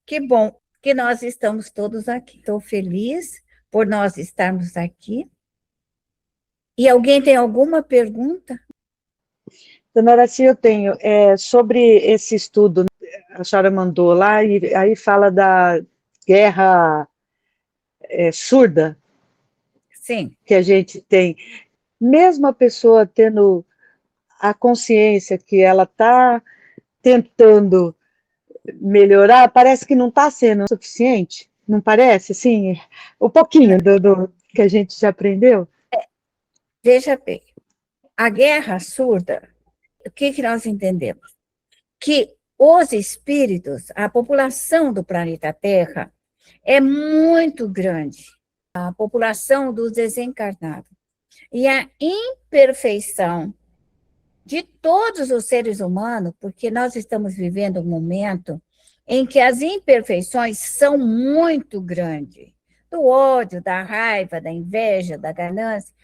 Que bom que nós estamos todos aqui. Estou feliz por nós estarmos aqui. E alguém tem alguma pergunta? Dona Araci, eu tenho. Sobre esse estudo, a senhora mandou lá, e aí fala da guerra surda Sim. que a gente tem. Mesmo a pessoa tendo a consciência que ela está tentando melhorar, parece que não está sendo suficiente, não parece? Assim, o pouquinho do que a gente já aprendeu. Veja bem, a guerra surda, o que nós entendemos? Que os espíritos, a população do planeta Terra é muito grande, a população dos desencarnados. E a imperfeição de todos os seres humanos, porque nós estamos vivendo um momento em que as imperfeições são muito grandes, do ódio, da raiva, da inveja, da ganância,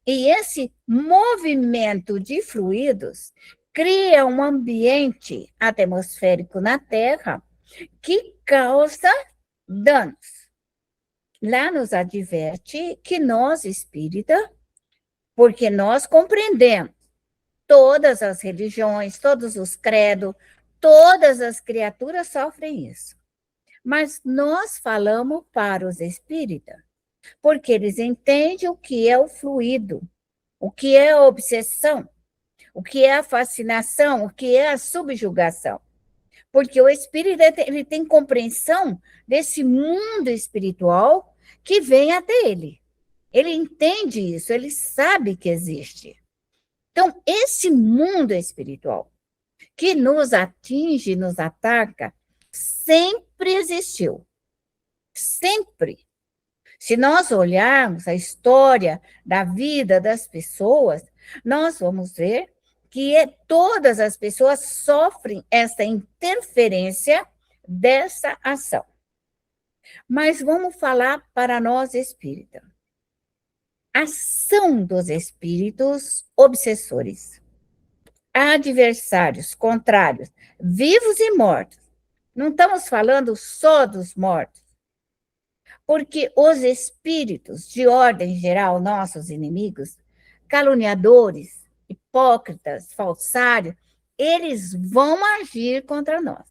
e esse movimento de fluidos cria um ambiente atmosférico na Terra que causa danos. Lá nos adverte que nós, espírita, porque nós compreendemos todas as religiões, todos os credos, todas as criaturas sofrem isso. Mas nós falamos para os espíritas, porque eles entendem o que é o fluido, o que é a obsessão, o que é a fascinação, o que é a subjugação. Porque o espírito ele tem compreensão desse mundo espiritual que vem até ele. Ele entende isso, ele sabe que existe. Então, esse mundo espiritual que nos atinge, nos ataca, sempre existiu. Sempre. Se nós olharmos a história da vida das pessoas, nós vamos ver que todas as pessoas sofrem essa interferência dessa ação. Mas vamos falar para nós espíritas. Ação dos espíritos obsessores, adversários, contrários, vivos e mortos. Não estamos falando só dos mortos, porque os espíritos, de ordem geral, nossos inimigos, caluniadores, hipócritas, falsários, eles vão agir contra nós.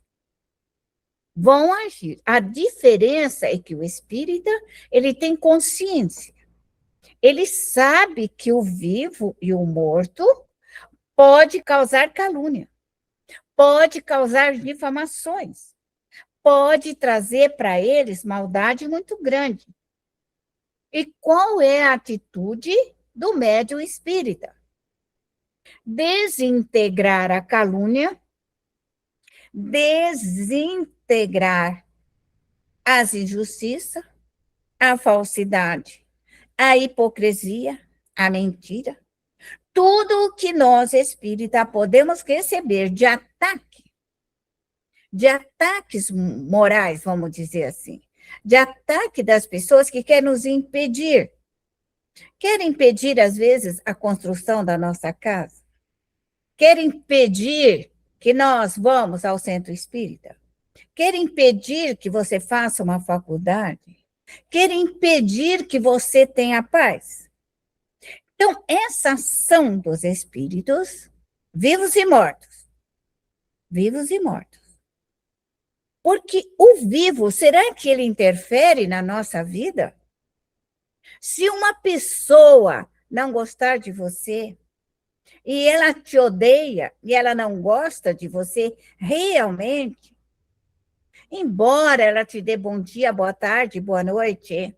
Vão agir. A diferença é que o espírita, ele tem consciência. Ele sabe que o vivo e o morto pode causar calúnia, pode causar difamações, pode trazer para eles maldade muito grande. E qual é a atitude do médium espírita? Desintegrar a calúnia, desintegrar as injustiças, a falsidade, a hipocrisia, a mentira, tudo o que nós, espírita, podemos receber de ataques morais, vamos dizer assim, de ataque das pessoas que querem nos impedir. Querem impedir, às vezes, a construção da nossa casa. Querem impedir que nós vamos ao centro espírita. Querem impedir que você faça uma faculdade. Querem impedir que você tenha paz. Então, essa ação dos espíritos, vivos e mortos, porque o vivo, será que ele interfere na nossa vida? Se uma pessoa não gostar de você, e ela te odeia, e ela não gosta de você realmente, embora ela te dê bom dia, boa tarde, boa noite,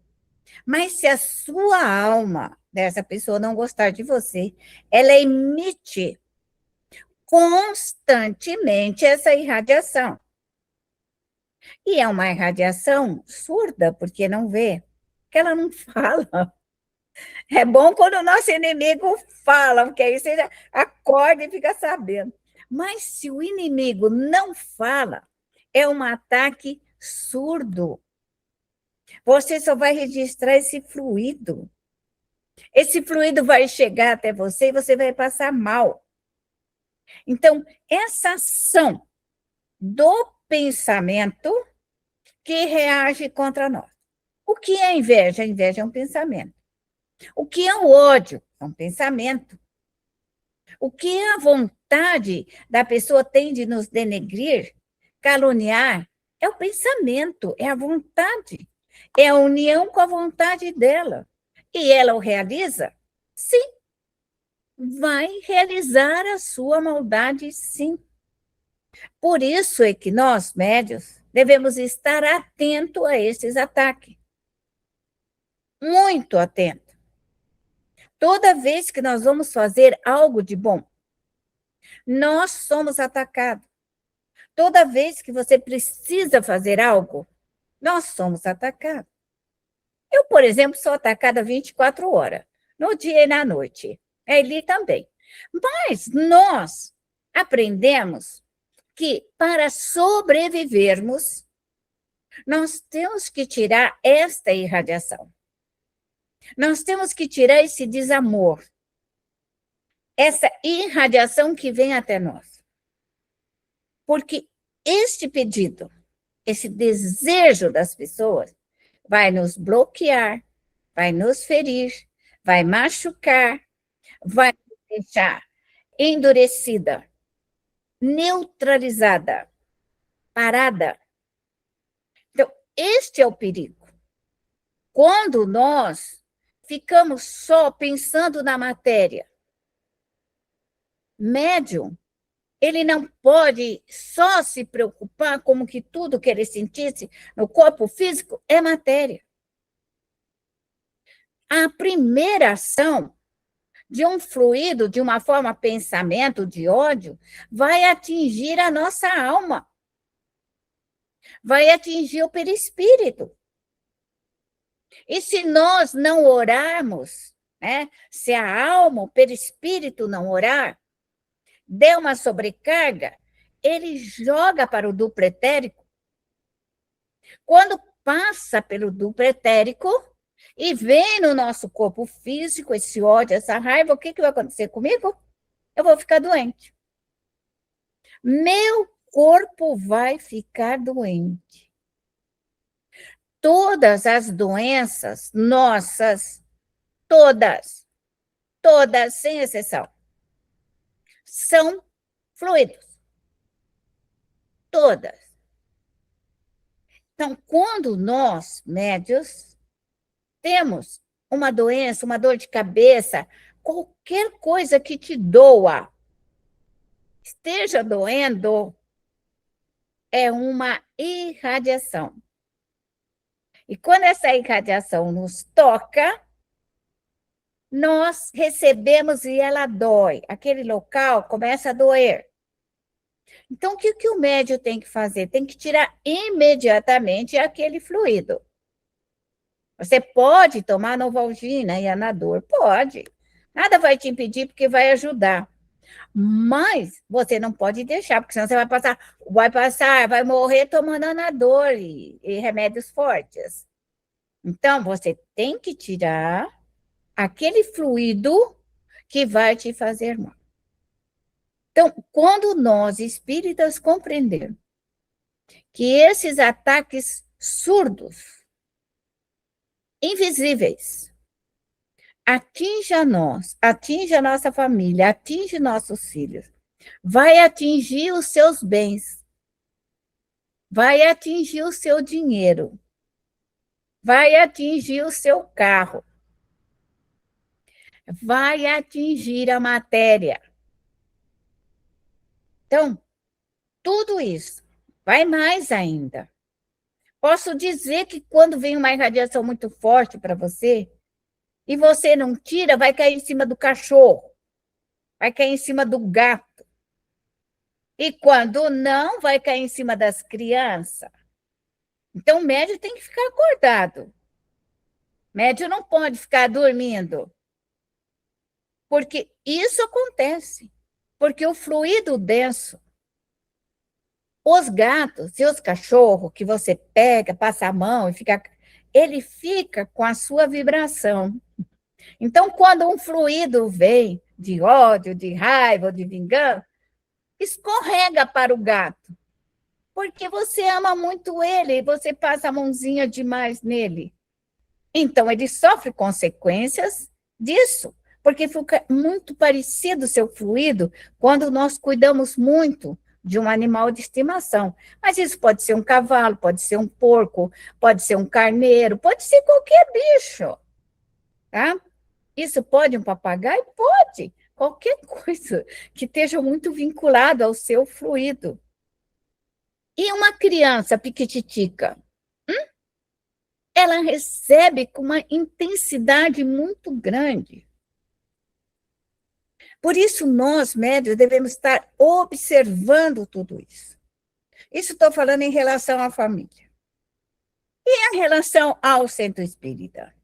mas se a sua alma dessa pessoa não gostar de você, ela emite constantemente essa irradiação. E é uma irradiação surda, porque não vê, que ela não fala. É bom quando o nosso inimigo fala, porque aí você acorda e fica sabendo. Mas se o inimigo não fala, é um ataque surdo. Você só vai registrar esse fluido. Esse fluido vai chegar até você e você vai passar mal. Então, essa ação do pensamento que reage contra nós. O que é inveja? A inveja é um pensamento. O que é o ódio? É um pensamento. O que é a vontade da pessoa tem de nos denegrir, caluniar? É o pensamento, é a vontade. É a união com a vontade dela. E ela o realiza? Sim. Vai realizar a sua maldade, sim. Por isso é que nós, médios, devemos estar atentos a esses ataques. Muito atento. Toda vez que nós vamos fazer algo de bom, nós somos atacados. Toda vez que você precisa fazer algo, nós somos atacados. Eu, por exemplo, sou atacada 24 horas, no dia e na noite. Ele também. Mas nós aprendemos que para sobrevivermos, nós temos que tirar esta irradiação. Nós temos que tirar esse desamor, essa irradiação que vem até nós. Porque este pedido, esse desejo das pessoas, vai nos bloquear, vai nos ferir, vai machucar, vai nos deixar endurecida, neutralizada, parada. Então, este é o perigo. Quando nós ficamos só pensando na matéria, médium, ele não pode só se preocupar como que tudo que ele sentisse no corpo físico é matéria. A primeira ação de um fluido, de uma forma pensamento de ódio, vai atingir a nossa alma, vai atingir o perispírito. E se nós não orarmos, né, se a alma, o perispírito não orar, der uma sobrecarga, ele joga para o duplo etérico. Quando passa pelo duplo etérico e vem no nosso corpo físico esse ódio, essa raiva, o que vai acontecer comigo? Eu vou ficar doente. Meu corpo vai ficar doente. Todas as doenças nossas, todas, sem exceção, são fluidos. Todas. Então, quando nós, médios, temos uma doença, uma dor de cabeça, qualquer coisa que te doa, esteja doendo, é uma irradiação. E quando essa irradiação nos toca, nós recebemos e ela dói. Aquele local começa a doer. Então, o que o médium tem que fazer? Tem que tirar imediatamente aquele fluido. Você pode tomar Novalgina e Anador? Pode. Nada vai te impedir, porque vai ajudar. Mas você não pode deixar, porque senão você vai morrer tomando Anador e remédios fortes. Então, você tem que tirar aquele fluido que vai te fazer mal. Então, quando nós, espíritas, compreendemos que esses ataques surdos, invisíveis, atinge a nós, atinge a nossa família, atinge nossos filhos, vai atingir os seus bens, vai atingir o seu dinheiro, vai atingir o seu carro, vai atingir a matéria. Então, tudo isso, vai mais ainda. Posso dizer que quando vem uma irradiação muito forte para você, e você não tira, vai cair em cima do cachorro, vai cair em cima do gato. E quando não, vai cair em cima das crianças. Então, o médium tem que ficar acordado. O médium não pode ficar dormindo. Porque isso acontece. Porque o fluido denso, os gatos e os cachorros que você pega, passa a mão e fica, ele fica com a sua vibração. Então, quando um fluido vem de ódio, de raiva, de vingança, escorrega para o gato. Porque você ama muito ele e você passa a mãozinha demais nele. Então, ele sofre consequências disso, porque fica muito parecido o seu fluido quando nós cuidamos muito de um animal de estimação. Mas isso pode ser um cavalo, pode ser um porco, pode ser um carneiro, pode ser qualquer bicho, tá? Isso pode um papagaio? Pode. Qualquer coisa que esteja muito vinculado ao seu fluido. E uma criança piquititica? Ela recebe com uma intensidade muito grande. Por isso, nós, médios, devemos estar observando tudo isso. Isso estou falando em relação à família. E em relação ao centro espírita?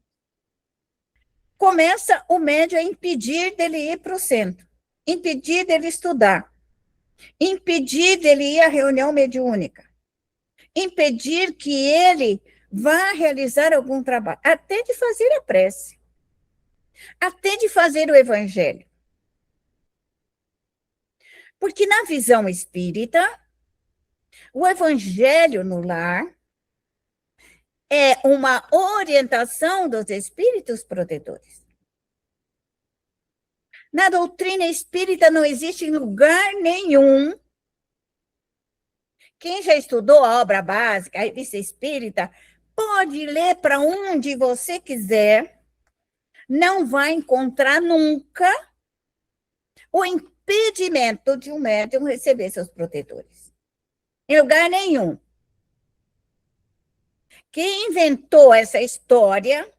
Começa o médio a impedir dele ir para o centro, impedir dele estudar, impedir dele ir à reunião mediúnica, impedir que ele vá realizar algum trabalho, até de fazer a prece, até de fazer o evangelho. Porque na visão espírita, o evangelho no lar é uma orientação dos espíritos protetores. Na doutrina espírita não existe em lugar nenhum. Quem já estudou a obra básica, a revista espírita, pode ler para onde você quiser, não vai encontrar nunca o impedimento de um médium receber seus protetores. Em lugar nenhum. Quem inventou essa história,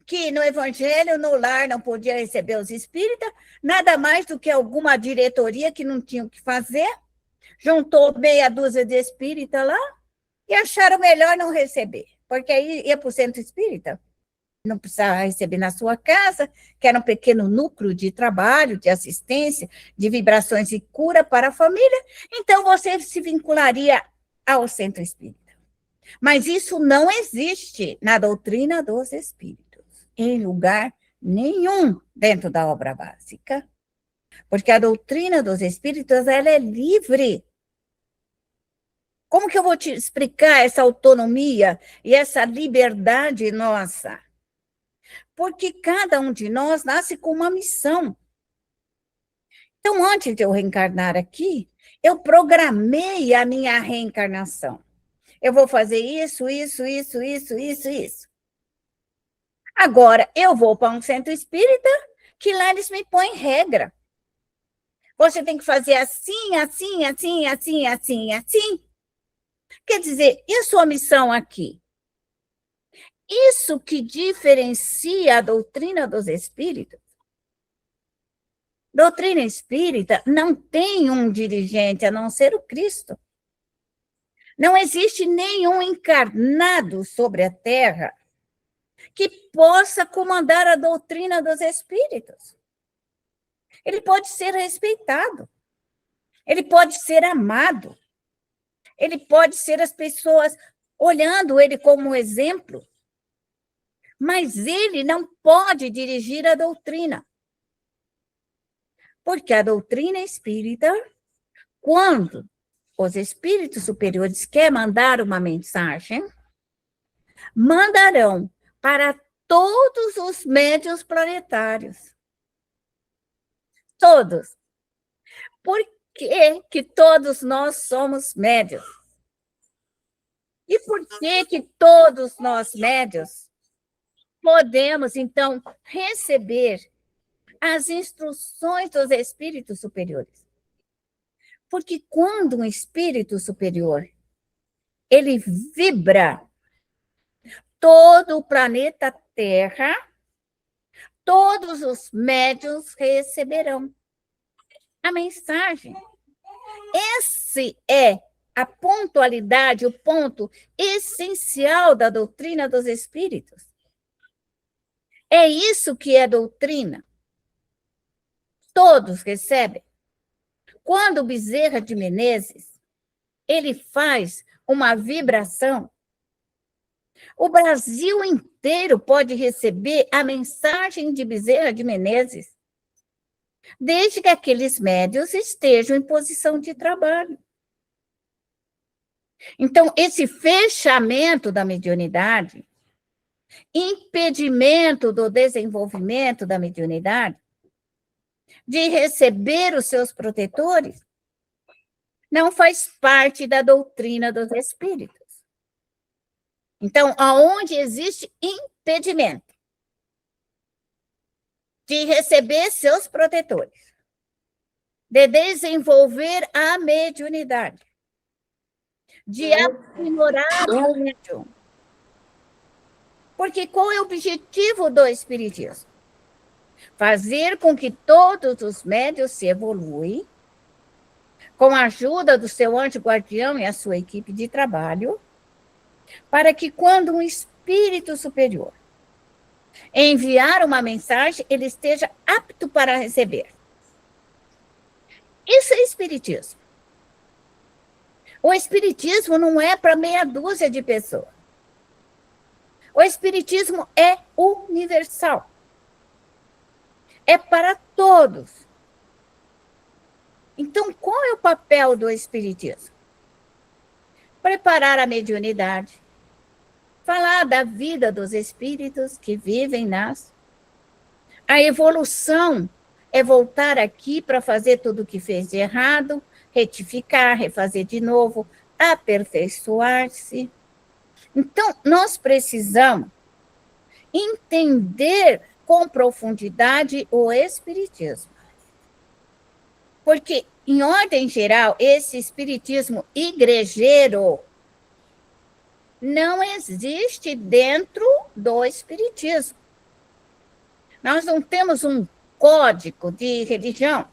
que no evangelho, no lar, não podia receber os espíritas, nada mais do que alguma diretoria que não tinha o que fazer, juntou meia dúzia de espíritas lá e acharam melhor não receber, porque aí ia para o centro espírita, não precisava receber na sua casa, que era um pequeno núcleo de trabalho, de assistência, de vibrações e cura para a família, então você se vincularia ao centro espírita. Mas isso não existe na doutrina dos espíritos, em lugar nenhum dentro da obra básica, porque a doutrina dos espíritos ela é livre. Como que eu vou te explicar essa autonomia e essa liberdade nossa? Porque cada um de nós nasce com uma missão. Então, antes de eu reencarnar aqui, eu programei a minha reencarnação. Eu vou fazer isso, isso, isso, isso, isso, isso. Agora, eu vou para um centro espírita, que lá eles me põem regra. Você tem que fazer assim, assim, assim, assim, assim, assim. Quer dizer, e a sua missão aqui? Isso que diferencia a doutrina dos espíritos. Doutrina espírita não tem um dirigente a não ser o Cristo. Não existe nenhum encarnado sobre a Terra que possa comandar a doutrina dos espíritos. Ele pode ser respeitado, ele pode ser amado, ele pode ser as pessoas olhando ele como exemplo, mas ele não pode dirigir a doutrina. Porque a doutrina espírita, quando os espíritos superiores querem mandar uma mensagem, mandarão para todos os médiuns planetários. Todos. Por que todos nós somos médiuns? E por que todos nós médiuns podemos, então, receber as instruções dos espíritos superiores? Porque quando um espírito superior, ele vibra, todo o planeta Terra, todos os médiuns receberão a mensagem. Esse é a pontualidade, o ponto essencial da doutrina dos espíritos. É isso que é doutrina. Todos recebem. Quando Bezerra de Menezes, ele faz uma vibração, o Brasil inteiro pode receber a mensagem de Bezerra de Menezes, desde que aqueles médiuns estejam em posição de trabalho. Então, esse fechamento da mediunidade, impedimento do desenvolvimento da mediunidade, de receber os seus protetores, não faz parte da doutrina dos espíritos. Então, aonde existe impedimento de receber seus protetores, de desenvolver a mediunidade, de aprimorar o médium. Porque qual é o objetivo do espiritismo? Fazer com que todos os médiuns se evoluem, com a ajuda do seu anjo guardião e a sua equipe de trabalho, para que quando um espírito superior enviar uma mensagem, ele esteja apto para receber. Isso é espiritismo. O espiritismo não é para meia dúzia de pessoas. O espiritismo é universal. É para todos. Então, qual é o papel do espiritismo? Preparar a mediunidade, falar da vida dos espíritos que vivem nas. A evolução é voltar aqui para fazer tudo o que fez de errado, retificar, refazer de novo, aperfeiçoar-se. Então, nós precisamos entender com profundidade o espiritismo. Porque, em ordem geral, esse espiritismo igrejeiro não existe dentro do espiritismo. Nós não temos um código de religião.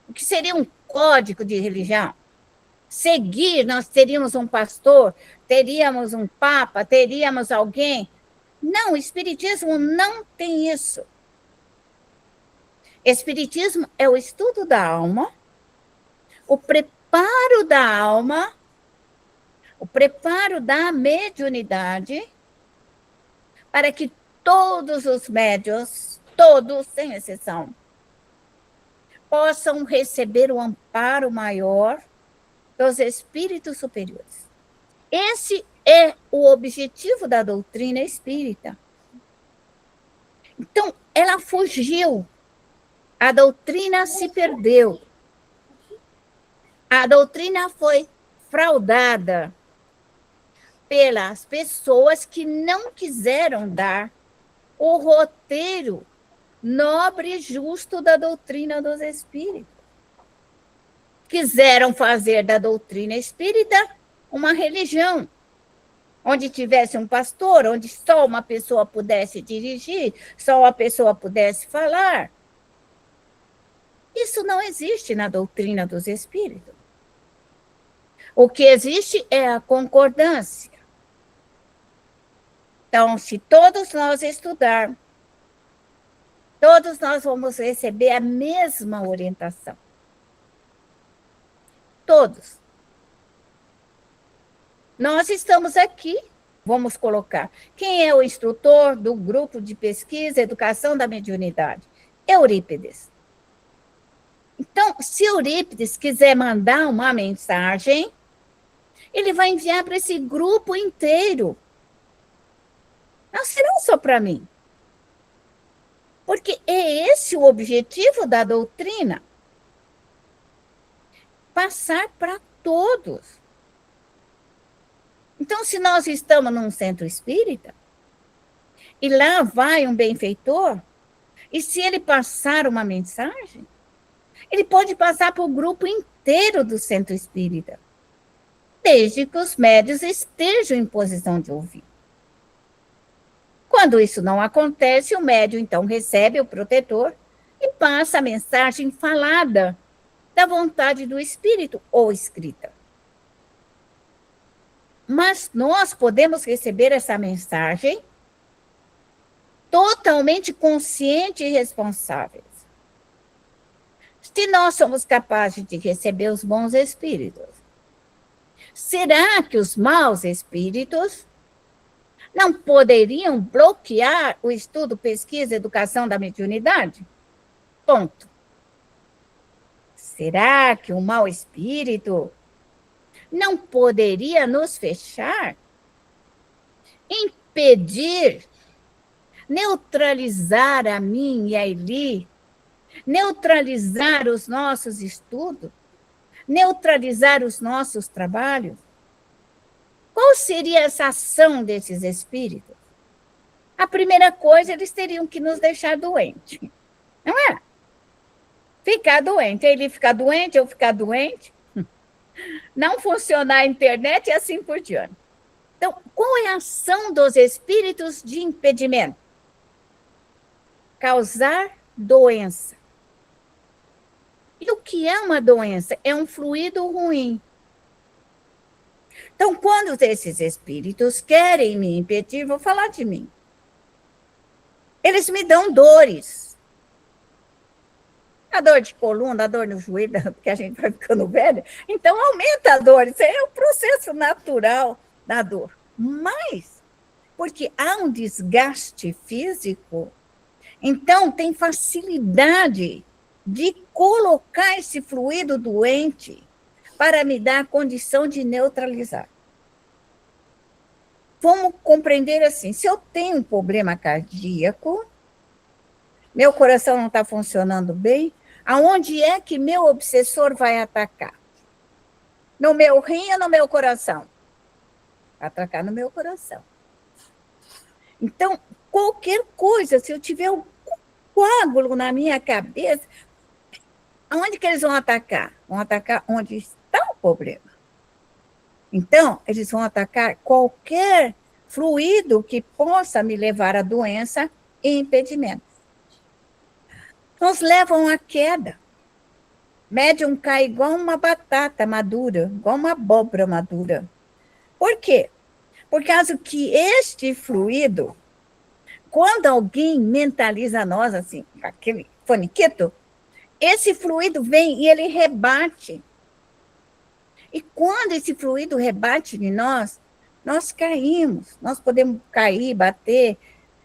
O que seria um código de religião? Seguir, nós teríamos um pastor, teríamos um papa, teríamos alguém. Não, o espiritismo não tem isso. Espiritismo é o estudo da alma, o preparo da alma, o preparo da mediunidade, para que todos os médiuns, todos, sem exceção, possam receber o amparo maior dos espíritos superiores. Esse é o objetivo da doutrina espírita. Então, ela fugiu. A doutrina se perdeu. A doutrina foi fraudada pelas pessoas que não quiseram dar o roteiro nobre e justo da doutrina dos espíritos. Quiseram fazer da doutrina espírita uma religião, onde tivesse um pastor, onde só uma pessoa pudesse dirigir, só uma pessoa pudesse falar. Isso não existe na doutrina dos espíritos. O que existe é a concordância. Então, se todos nós estudarmos, todos nós vamos receber a mesma orientação. Todos. Nós estamos aqui, vamos colocar. Quem é o instrutor do grupo de pesquisa Educação da Mediunidade? Eurípides. Então, se Eurípides quiser mandar uma mensagem, ele vai enviar para esse grupo inteiro. Não será só para mim. Porque é esse o objetivo da doutrina. Passar para todos. Então, se nós estamos num centro espírita, e lá vai um benfeitor, e se ele passar uma mensagem, ele pode passar para o grupo inteiro do centro espírita, desde que os médiuns estejam em posição de ouvir. Quando isso não acontece, o médium, então, recebe o protetor e passa a mensagem falada da vontade do espírito ou escrita. Mas nós podemos receber essa mensagem totalmente conscientes e responsáveis. Se nós somos capazes de receber os bons espíritos, será que os maus espíritos não poderiam bloquear o estudo, pesquisa e educação da mediunidade? Ponto. Será que o mau espírito não poderia nos fechar, impedir, neutralizar a mim e a Eli, neutralizar os nossos estudos, neutralizar os nossos trabalhos? Qual seria essa ação desses espíritos? A primeira coisa, eles teriam que nos deixar doentes, não é? Ficar doente, ele ficar doente, eu ficar doente, não funcionar a internet e assim por diante. Então, qual é a ação dos espíritos de impedimento? Causar doença. E o que é uma doença? É um fluido ruim. Então, quando esses espíritos querem me impedir, vou falar de mim. Eles me dão dores. A dor de coluna, a dor no joelho, porque a gente vai ficando velha, então aumenta a dor. Isso é o processo natural da dor. Mas, porque há um desgaste físico, então tem facilidade de colocar esse fluido doente para me dar a condição de neutralizar. Vamos compreender assim, se eu tenho um problema cardíaco, meu coração não está funcionando bem, aonde é que meu obsessor vai atacar? No meu rim ou no meu coração? Vai atacar no meu coração. Então, qualquer coisa, se eu tiver um coágulo na minha cabeça, aonde que eles vão atacar? Vão atacar onde está o problema. Então, eles vão atacar qualquer fluido que possa me levar à doença e impedimento. Nos levam à queda. Médium cai igual uma batata madura, igual uma abóbora madura. Por quê? Por causa que este fluido, quando alguém mentaliza nós, assim, aquele foniquito, esse fluido vem e ele rebate. E quando esse fluido rebate em nós, nós caímos, nós podemos cair, bater.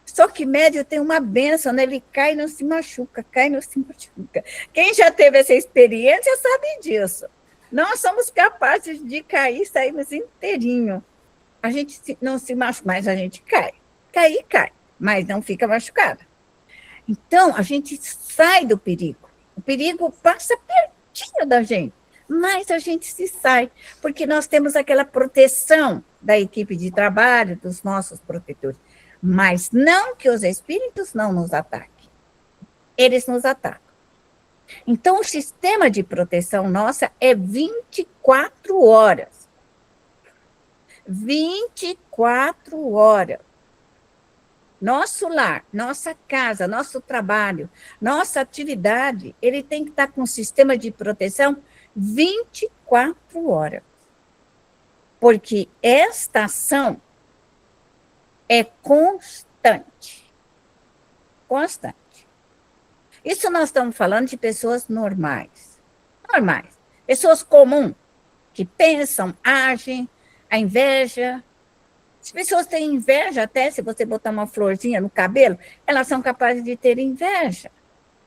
Só que médium tem uma bênção, né? Ele cai e não se machuca, cai e não se machuca. Quem já teve essa experiência sabe disso. Nós somos capazes de cair e sairmos inteirinho. A gente não se machuca, mas a gente cai. Cair, cai, mas não fica machucada. Então, a gente sai do perigo. O perigo passa pertinho da gente, mas a gente se sai, porque nós temos aquela proteção da equipe de trabalho, dos nossos protetores. Mas não que os espíritos não nos ataquem. Eles nos atacam. Então, o sistema de proteção nossa é 24 horas. 24 horas. Nosso lar, nossa casa, nosso trabalho, nossa atividade, ele tem que estar com um sistema de proteção 24 horas. Porque esta ação é constante. Constante. Isso nós estamos falando de pessoas normais. Normais. Pessoas comuns, que pensam, agem, a inveja. As pessoas têm inveja, até se você botar uma florzinha no cabelo, elas são capazes de ter inveja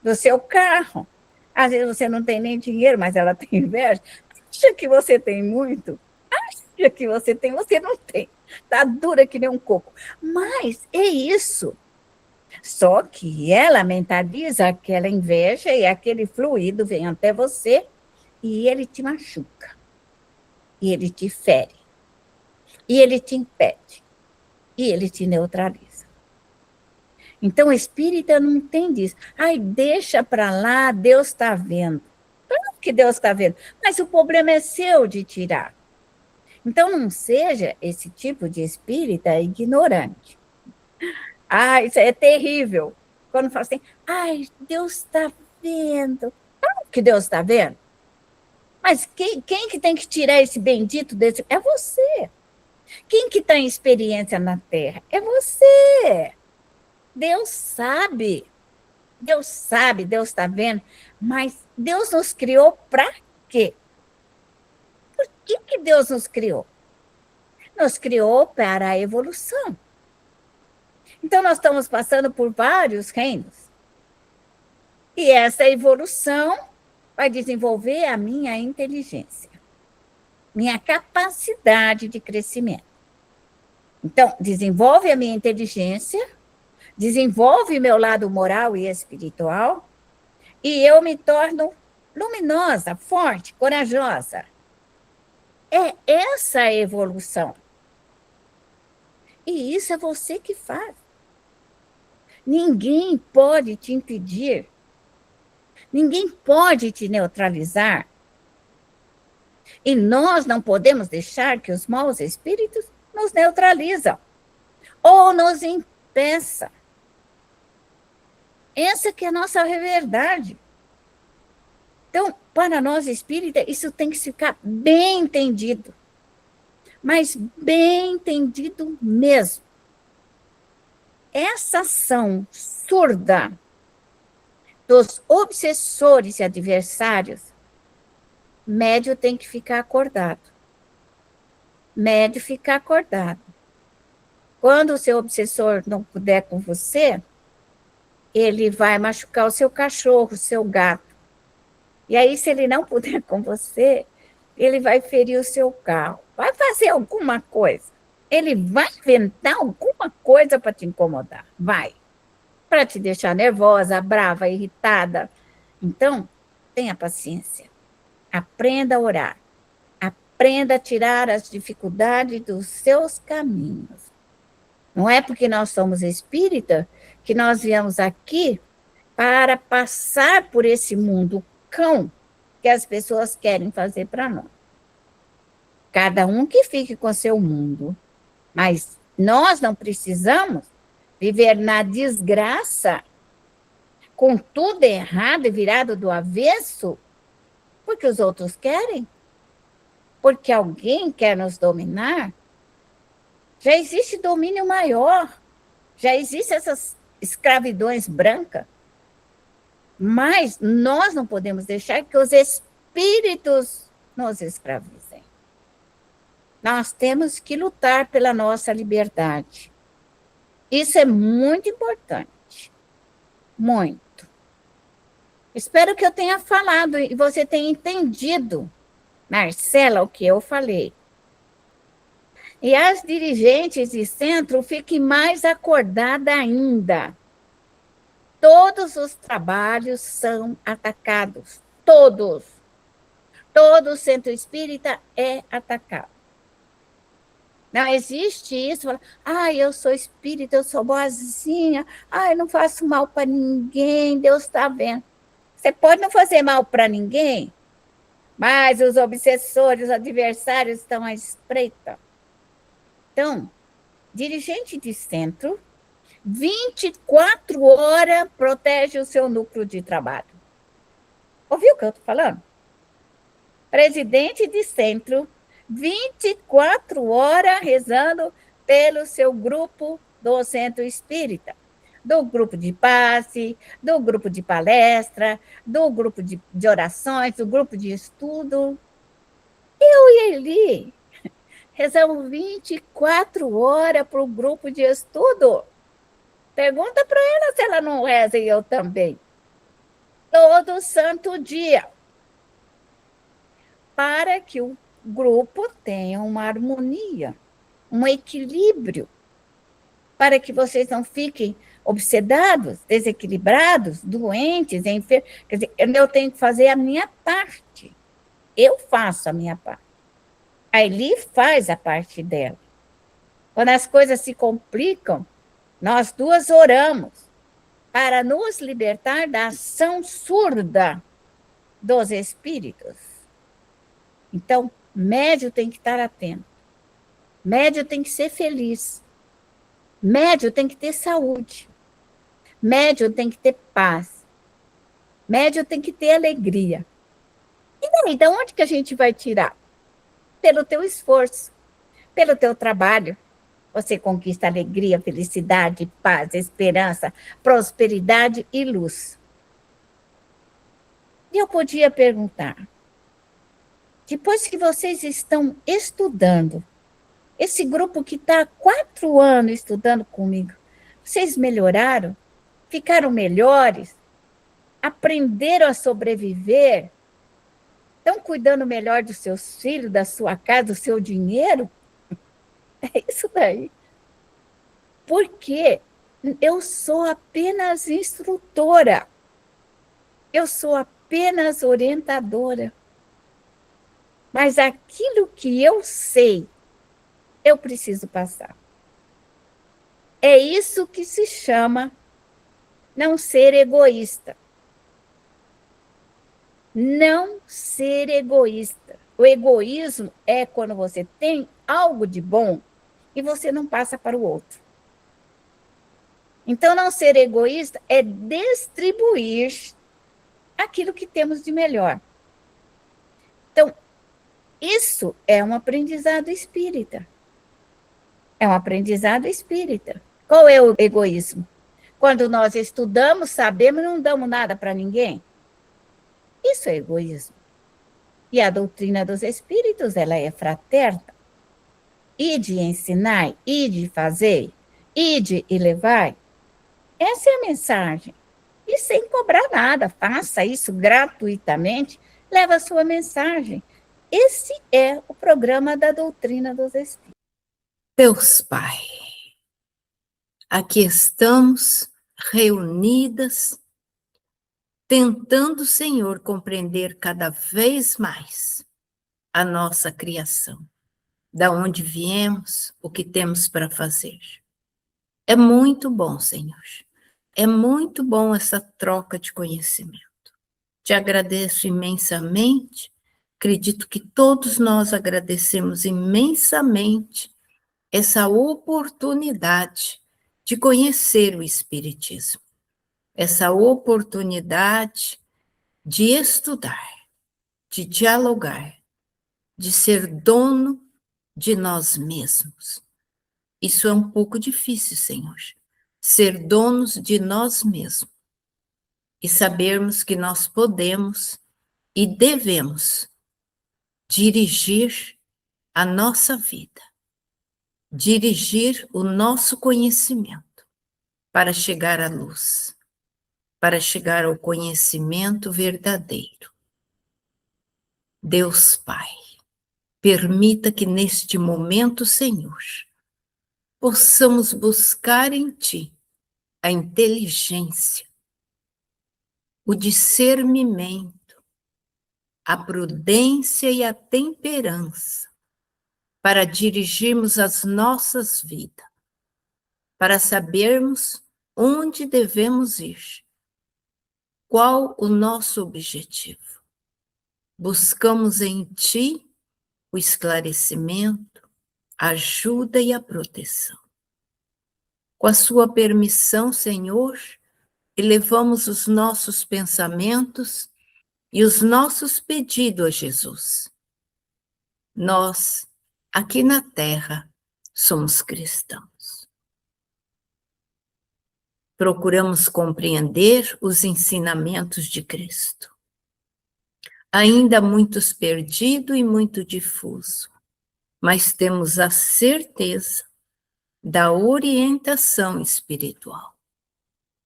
do seu carro. Às vezes você não tem nem dinheiro, mas ela tem inveja. Acha que você tem muito? Acha que você tem? Você não tem. Está dura que nem um coco. Mas é isso. Só que ela mentaliza aquela inveja e aquele fluido vem até você e ele te machuca. E ele te fere. E ele te impede. E ele te neutraliza. Então, o espírita não entende isso. Ai, deixa para lá, Deus está vendo. Claro que Deus está vendo, mas o problema é seu de tirar. Então, não seja esse tipo de espírita ignorante. Ah, isso é terrível. Quando fala assim, ai, Deus está vendo. Claro que Deus está vendo. Mas quem que tem que tirar esse bendito desse? É você. Quem que está em experiência na Terra? É você. Deus sabe. Deus sabe, Deus está vendo. Mas Deus nos criou para quê? Por que Deus nos criou? Nos criou para a evolução. Então, nós estamos passando por vários reinos. E essa evolução vai desenvolver a minha inteligência. minha capacidade de crescimento. Então, desenvolve a minha inteligência, desenvolve meu lado moral e espiritual, e eu me torno luminosa, forte, corajosa. É essa a evolução. E isso é você que faz. Ninguém pode te impedir. Ninguém pode te neutralizar. E nós não podemos deixar que os maus espíritos nos neutralizam ou nos impeçam. Essa que é a nossa verdade. Então, para nós espíritas, isso tem que ficar bem entendido. Mas bem entendido mesmo. Essa ação surda dos obsessores e adversários, médio tem que ficar acordado. Médio ficar acordado. Quando o seu obsessor não puder com você, ele vai machucar o seu cachorro, o seu gato. E aí, se ele não puder com você, ele vai ferir o seu carro. Vai fazer alguma coisa. Ele vai inventar alguma coisa para te incomodar. Vai. Para te deixar nervosa, brava, irritada. Então, tenha paciência. Aprenda a orar. Aprenda a tirar as dificuldades dos seus caminhos. Não é porque nós somos espírita que nós viemos aqui para passar por esse mundo cão que as pessoas querem fazer para nós. Cada um que fique com seu mundo. Mas nós não precisamos viver na desgraça, com tudo errado e virado do avesso, porque os outros querem, porque alguém quer nos dominar. Já existe domínio maior, já existem essas escravidões brancas, mas nós não podemos deixar que os espíritos nos escravizem. Nós temos que lutar pela nossa liberdade. Isso é muito importante. Muito. Espero que eu tenha falado e você tenha entendido, Marcela, o que eu falei. E as dirigentes de centro fiquem mais acordadas ainda. Todos os trabalhos são atacados. Todos. Todo centro espírita é atacado. Não existe isso. Eu sou espírita, eu sou boazinha. Eu não faço mal para ninguém, Deus está vendo. Você pode não fazer mal para ninguém, mas os obsessores, os adversários estão à espreita. Então, dirigente de centro, 24 horas protege o seu núcleo de trabalho. Ouviu o que eu estou falando? Presidente de centro, 24 horas rezando pelo seu grupo do centro espírita, do grupo de passe, do grupo de palestra, do grupo de orações, do grupo de estudo. Eu e ele rezamos 24 horas para o grupo de estudo. Pergunta para ela se ela não reza e eu também. Todo santo dia. Para que o grupo tenha uma harmonia, um equilíbrio, para que vocês não fiquem obsedados, desequilibrados, doentes, enfermos. Quer dizer, eu tenho que fazer a minha parte. Eu faço a minha parte. A Eli faz a parte dela. Quando as coisas se complicam, nós duas oramos para nos libertar da ação surda dos espíritos. Então, médio tem que estar atento. Médio tem que ser feliz. Médio tem que ter saúde. Médio tem que ter paz. Médio tem que ter alegria. E daí, de onde que a gente vai tirar? Pelo teu esforço, pelo teu trabalho. Você conquista alegria, felicidade, paz, esperança, prosperidade e luz. E eu podia perguntar, depois que vocês estão estudando, esse grupo que está há 4 anos estudando comigo, vocês melhoraram? Ficaram melhores? Aprenderam a sobreviver? Estão cuidando melhor dos seus filhos, da sua casa, do seu dinheiro? É isso daí. Porque eu sou apenas instrutora. Eu sou apenas orientadora. Mas aquilo que eu sei, eu preciso passar. É isso que se chama não ser egoísta. Não ser egoísta. O egoísmo é quando você tem algo de bom e você não passa para o outro. Então, não ser egoísta é distribuir aquilo que temos de melhor. Então, isso é um aprendizado espírita. É um aprendizado espírita. Qual é o egoísmo? Quando nós estudamos, sabemos e não damos nada para ninguém. Isso é egoísmo. E a doutrina dos espíritos, ela é fraterna. Ide ensinar, ide fazer, ide e levar. Essa é a mensagem. E sem cobrar nada, faça isso gratuitamente, leva a sua mensagem. Esse é o programa da doutrina dos espíritos. Deus Pai, aqui estamos reunidas, tentando, Senhor, compreender cada vez mais a nossa criação, da onde viemos, o que temos para fazer. É muito bom, Senhor. É muito bom essa troca de conhecimento. Te agradeço imensamente. Acredito que todos nós agradecemos imensamente essa oportunidade de conhecer o Espiritismo, essa oportunidade de estudar, de dialogar, de ser dono de nós mesmos. Isso é um pouco difícil, Senhor, ser donos de nós mesmos e sabermos que nós podemos e devemos dirigir a nossa vida, dirigir o nosso conhecimento para chegar à luz, para chegar ao conhecimento verdadeiro. Deus Pai, permita que neste momento, Senhor, possamos buscar em Ti a inteligência, o discernimento, a prudência e a temperança para dirigirmos as nossas vidas, para sabermos onde devemos ir, qual o nosso objetivo. Buscamos em Ti o esclarecimento, a ajuda e a proteção. Com a Sua permissão, Senhor, elevamos os nossos pensamentos e os nossos pedidos a Jesus. Nós, aqui na Terra, somos cristãos. Procuramos compreender os ensinamentos de Cristo. Ainda muitos perdidos e muito difuso, mas temos a certeza da orientação espiritual.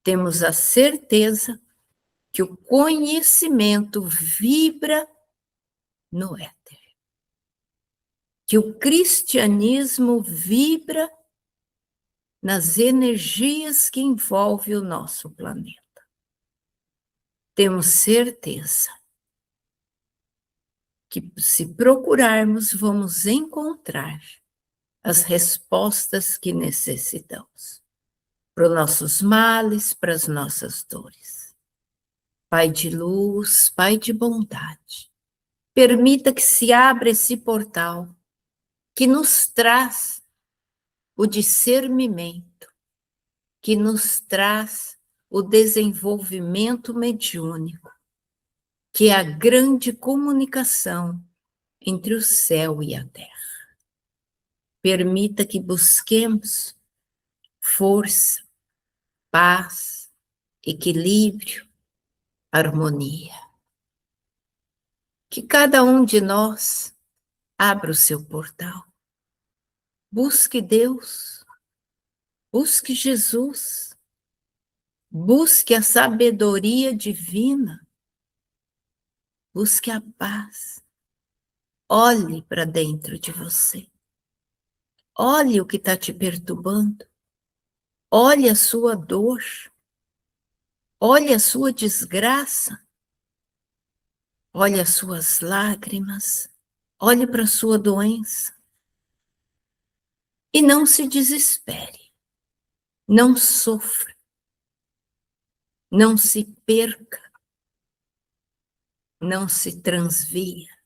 Temos a certeza que o conhecimento vibra no éter, que o cristianismo vibra nas energias que envolvem o nosso planeta. Temos certeza que, se procurarmos, vamos encontrar as respostas que necessitamos para os nossos males, para as nossas dores. Pai de luz, Pai de bondade, permita que se abra esse portal que nos traz o discernimento, que nos traz o desenvolvimento mediúnico, que é a grande comunicação entre o céu e a terra. Permita que busquemos força, paz, equilíbrio, harmonia. Que cada um de nós abra o seu portal. Busque Deus, busque Jesus, busque a sabedoria divina, busque a paz. Olhe para dentro de você. Olhe o que está te perturbando. Olhe a sua dor. Olhe a sua desgraça. Olhe as suas lágrimas. Olhe para a sua doença. E não se desespere. Não sofra. Não se perca. Não se transvia.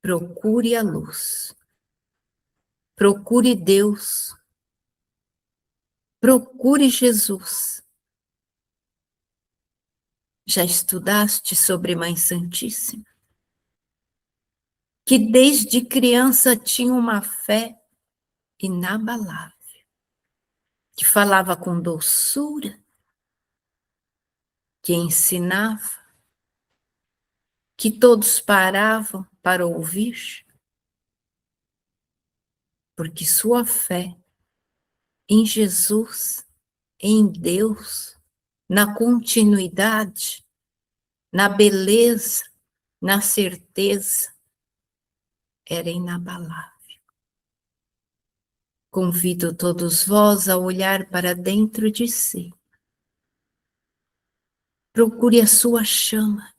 Procure a luz. Procure Deus. Procure Jesus. Já estudaste sobre Mãe Santíssima? Que desde criança tinha uma fé inabalável, que falava com doçura, que ensinava, que todos paravam para ouvir, porque sua fé em Jesus, em Deus, na continuidade, na beleza, na certeza, era inabalável. Convido todos vós a olhar para dentro de si. Procure a sua chama.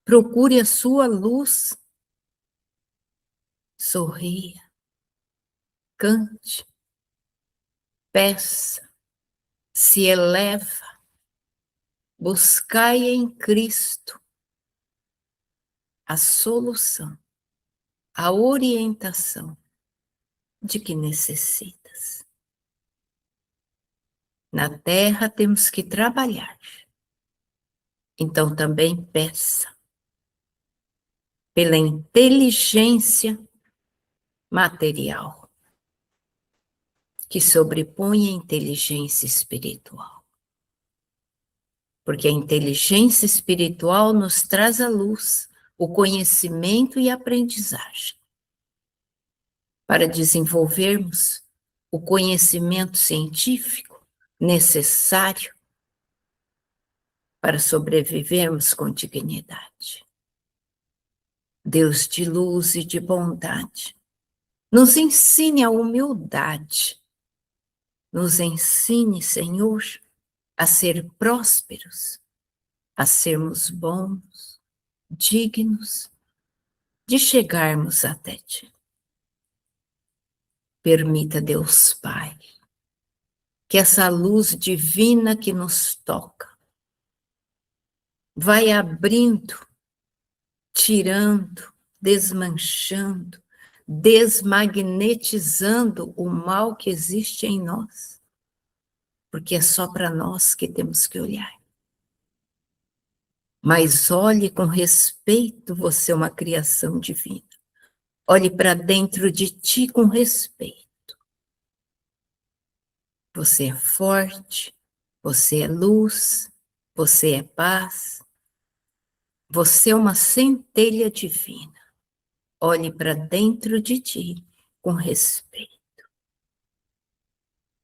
Procure a sua luz. Sorria. Cante. Peça. Se eleva. Buscai em Cristo a solução, a orientação de que necessitas. Na terra temos que trabalhar. Então também peça pela inteligência material que sobrepõe a inteligência espiritual. Porque a inteligência espiritual nos traz a luz, o conhecimento e a aprendizagem. Para desenvolvermos o conhecimento científico necessário para sobrevivermos com dignidade. Deus de luz e de bondade, nos ensine a humildade. Nos ensine, Senhor, a ser prósperos, a sermos bons, dignos de chegarmos até Ti. Permita, Deus Pai, que essa luz divina que nos toca vai abrindo, tirando, desmanchando, desmagnetizando o mal que existe em nós, porque é só para nós que temos que olhar. Mas olhe com respeito, você é uma criação divina. Olhe para dentro de ti com respeito. Você é forte, você é luz, você é paz, você é uma centelha divina. Olhe para dentro de ti com respeito.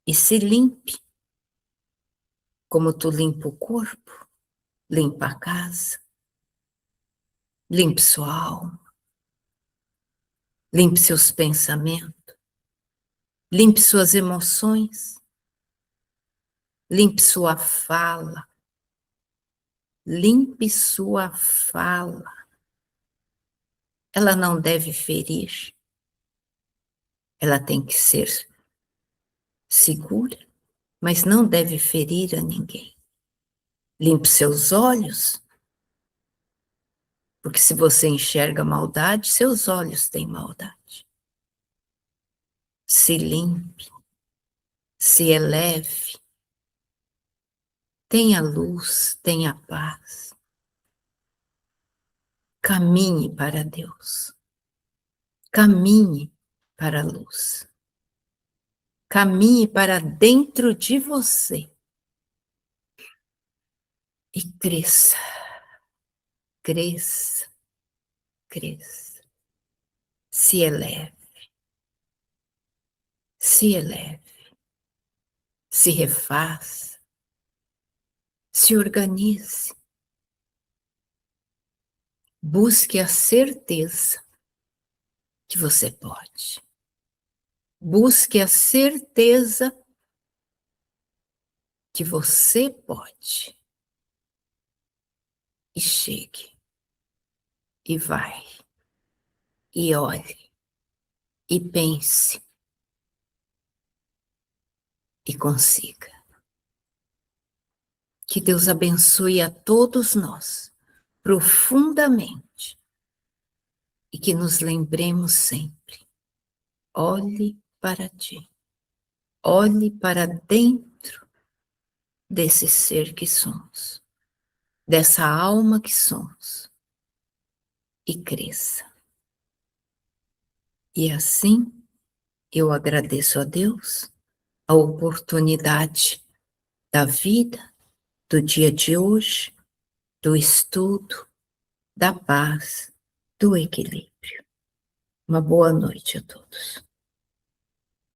E se limpe, como tu limpa o corpo, limpa a casa, limpe sua alma, limpe seus pensamentos, limpe suas emoções, limpe sua fala, limpe sua fala. Ela não deve ferir, ela tem que ser segura, mas não deve ferir a ninguém. Limpe seus olhos, porque se você enxerga maldade, seus olhos têm maldade. Se limpe, se eleve, tenha luz, tenha paz. Caminhe para Deus. Caminhe para a luz. Caminhe para dentro de você. E cresça, cresça, cresça. Se eleve, se eleve, se refaça, se organize, Busque a certeza que você pode. Busque a certeza que você pode. E chegue, e vai, e olhe, e pense, e consiga. Que Deus abençoe a todos nós profundamente e que nos lembremos sempre: olhe para ti, olhe para dentro desse ser que somos, dessa alma que somos, e cresça. E assim eu agradeço a Deus a oportunidade da vida, do dia de hoje, do estudo, da paz, do equilíbrio. Uma boa noite a todos.